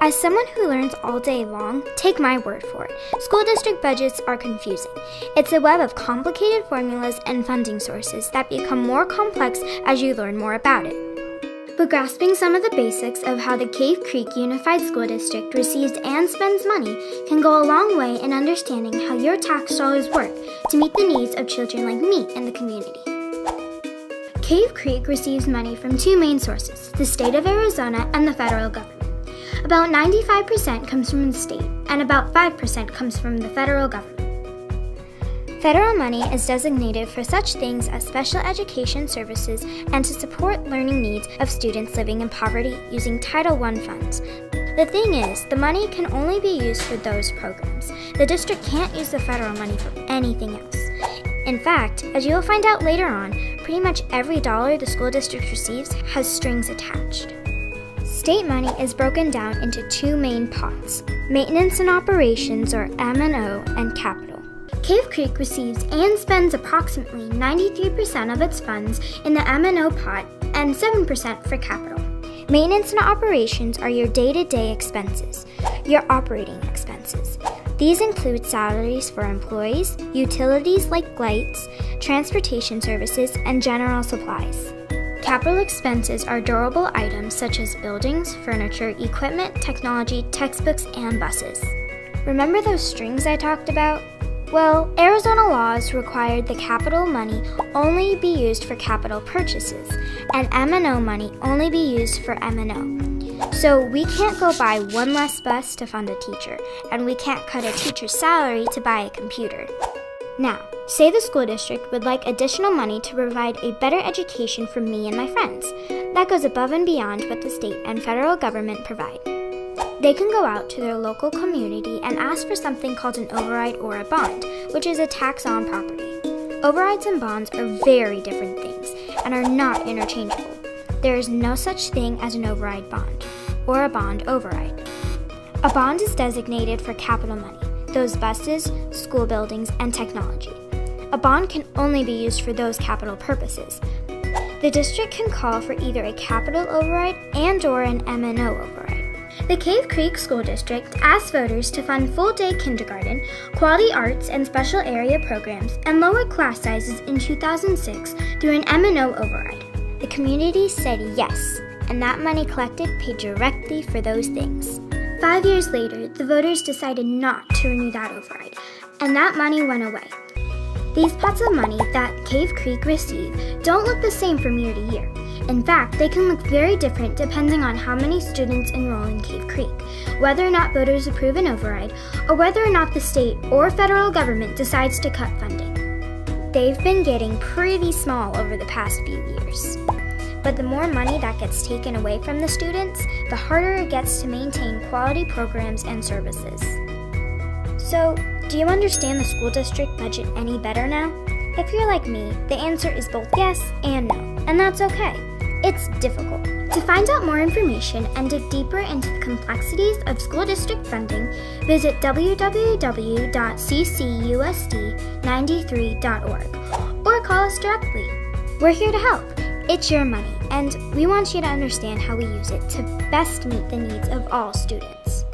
As someone who learns all day long, take my word for it. School district budgets are confusing. It's a web of complicated formulas and funding sources that become more complex as you learn more about it. But grasping some of the basics of how the Cave Creek Unified School District receives and spends money can go a long way in understanding how your tax dollars work to meet the needs of children like me in the community. Cave Creek receives money from two main sources, the state of Arizona and the federal government. About 95% comes from the state, and about 5% comes from the federal government. Federal money is designated for such things as special education services and to support learning needs of students living in poverty using Title I funds. The thing is, the money can only be used for those programs. The district can't use the federal money for anything else. In fact, as you will find out later on, pretty much every dollar the school district receives has strings attached. State money is broken down into two main pots, maintenance and operations, or M&O, and capital. Cave Creek receives and spends approximately 93% of its funds in the M&O pot and 7% for capital. Maintenance and operations are your day-to-day expenses, your operating expenses. These include salaries for employees, utilities like lights, transportation services, and general supplies. Capital expenses are durable items such as buildings, furniture, equipment, technology, textbooks, and buses. Remember those strings I talked about? Well, Arizona laws required the capital money only be used for capital purchases, and M&O money only be used for M&O. So we can't go buy one less bus to fund a teacher, and we can't cut a teacher's salary to buy a computer. Now, say the school district would like additional money to provide a better education for me and my friends. That goes above and beyond what the state and federal government provide. They can go out to their local community and ask for something called an override or a bond, which is a tax on property. Overrides and bonds are very different things and are not interchangeable. There is no such thing as an override bond or a bond override. A bond is designated for capital money, those buses, school buildings, and technology. A bond can only be used for those capital purposes. The district can call for either a capital override and/or an M&O override. The Cave Creek School District asked voters to fund full-day kindergarten, quality arts and special area programs, and lowered class sizes in 2006 through an M&O override. The community said yes, and that money collected paid directly for those things. 5 years later, the voters decided not to renew that override, and that money went away. These pots of money that Cave Creek received don't look the same from year to year. In fact, they can look very different depending on how many students enroll in Cave Creek, whether or not voters approve an override, or whether or not the state or federal government decides to cut funding. They've been getting pretty small over the past few years. But the more money that gets taken away from the students, the harder it gets to maintain quality programs and services. So, do you understand the school district budget any better now? If you're like me, the answer is both yes and no, and that's okay. It's difficult. To find out more information and dig deeper into the complexities of school district funding, visit www.ccusd93.org or call us directly. We're here to help. It's your money, and we want you to understand how we use it to best meet the needs of all students.